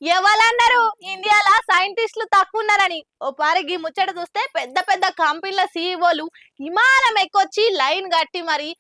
ఎవరన్నారు ఇండియాలో సైంటిస్టులు తక్కువ ఉన్నారని? ఓ పారి ముచ్చట చూస్తే పెద్ద పెద్ద కంపెనీల సీఈఓలు విమానం ఎక్కొచ్చి లైన్ కట్టి మరి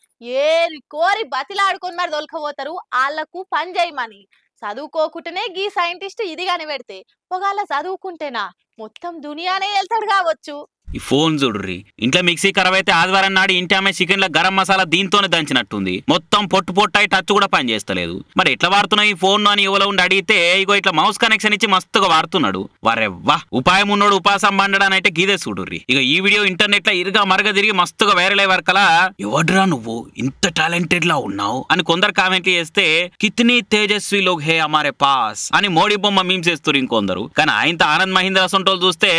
ఏరి కోరి బతిలాడుకొని మరి దొలకపోతారు వాళ్ళకు పని చేయమని. చదువుకోకుంటేనే గీ సైంటిస్ట్ ఇది కనిపెడితే ఒకవేళ చదువుకుంటేనా మొత్తం దునియానే వెళ్తాడు కావచ్చు. ఈ ఫోన్ చూడుర్రి, ఇంట్లో మిక్సీ ఖరాబ్ అయితే ఆదివారం నాడు ఇంటి ఆమె చికెన్ ల గరం మసాలా దీంతోనే దంచినట్టుంది. మొత్తం పొట్టు పొట్టాయి, టచ్ కూడా పని చేస్తలేదు. మరి ఎట్లా వాడుతున్నావు ఈ ఫోన్ అని ఎవరో ఉండి అడిగితే ఇగో ఇట్లా మౌస్ కనెక్షన్ ఇచ్చి మస్తుగా వాడుతున్నాడు. వరెవ్వా, ఉపాయం ఉన్నోడు ఉపాసం బండడాని అయితే గీదే చూడుర్రి. ఇక ఈ వీడియో ఇంటర్నెట్ లో ఇరుగా మరగ తిరిగి మస్తుగా వైరల్ అయ్యే వరకలా ఎవడ్రా నువ్వు ఇంత టాలెంటెడ్ లా ఉన్నావు అని కొందరు కామెంట్లు చేస్తే కిత్నీ తేజస్వి లోగ్ హే హమారే పాస్ అని మోడీ బొమ్మ మీమ్స్ చేస్తారు ఇంకొందరు. కానీ ఆయనతో ఆనంద్ మహీంద్ర సొంటోళ్ళు చూస్తే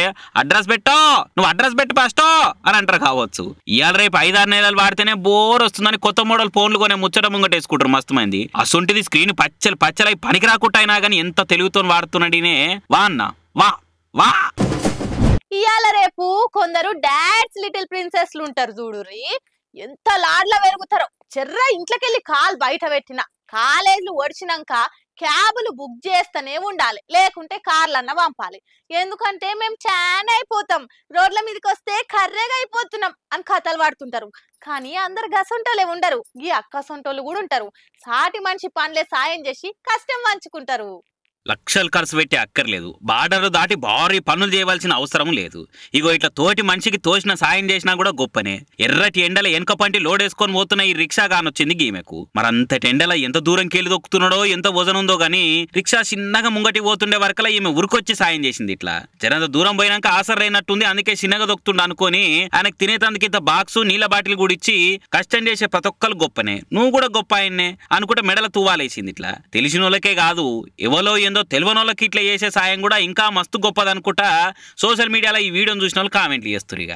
అడ్రస్ పెట్టో, నువ్వు అడ్రస్ పెట్టి ఫస్టో అని అంటారు కావచ్చు. ఇవాళ రేపు 5-6 నెలలు వాడితేనే బోర్ వస్తుందని కొత్త మోడల్ ఫోన్లు కొనే ముచ్చట ముంగటేసుకుంటారు మస్తు మంది. అసొంటిది స్క్రీన్ పచ్చలు పచ్చలై పనికి రాకుండా అయినా కానీ ఎంత తెలుగుతో వాడుతున్నాడీనే. వా అన్న వా వా. ఇవాళ రేపు కొందరు డాడ్స్ లిటిల్ ప్రిన్సెస్లు ఉంటారు చూడుర్రి, ఎంత లాడ్ల పెరుగుతారో. చెర్ర ఇంట్లోకెళ్ళి కాలు బయట పెట్టిన కాలేజీలు ఒడిచినాక క్యాబులు బుక్ చేస్తూనే ఉండాలి, లేకుంటే కార్లన్నా పంపాలి. ఎందుకంటే మేము చాన్ అయిపోతాం, రోడ్ల మీదకి వస్తే కర్రేగా అయిపోతున్నాం అని కథలు పడుతుంటారు. కానీ అందరు గసొంటోలే ఉండరు, ఈ అక్క సొంటోళ్ళు కూడా ఉంటారు. సాటి మనిషి పనులే సాయం చేసి కష్టం పంచుకుంటారు. లక్షలు ఖర్చు పెట్టి అక్కర్లేదు, బార్డర్ దాటి భారీ పనులు చేయవలసిన అవసరం లేదు. ఇగో ఇట్లా తోటి మనిషికి తోచిన సాయం చేసినా కూడా గొప్పనే. ఎర్రటి ఎండల వెనక పంటి లోడ్ వేసుకొని పోతున్న ఈ రిక్షా కానొచ్చింది గీమెకు. మరంతటి ఎండల ఎంత దూరంకి వెళ్ళి దొక్కుతున్నాడో, ఎంత వజన్ ఉందో గానీ రిక్షా చిన్నగా ముంగటి పోతుండే వరకలా ఈమె ఉరికొచ్చి సాయం చేసింది. ఇట్లా జరంత దూరం పోయినాక ఆసరైనట్టుంది, అందుకే చిన్నగా దొక్కుతుండ అనుకొని ఆయనకు తినేతందుకు ఇంత బాక్సు నీళ్ళ బాటిల్ కూడా ఇచ్చి కష్టం చేసే ప్రతి ఒక్కరు గొప్పనే. నువ్వు కూడా గొప్ప ఆయన్నే అనుకుంటే మెడల తువ్వాలేసింది. ఇట్లా తెలిసిన వాళ్ళకే కాదు, ఎవరో తెలివనోళ్ళకి ఇట్లా చేసే సాయం కూడా ఇంకా మస్తు గొప్పదనుకుంటా సోషల్ మీడియాలో ఈ వీడియోని చూసిన వాళ్ళు కామెంట్లు చేస్తారు. ఇక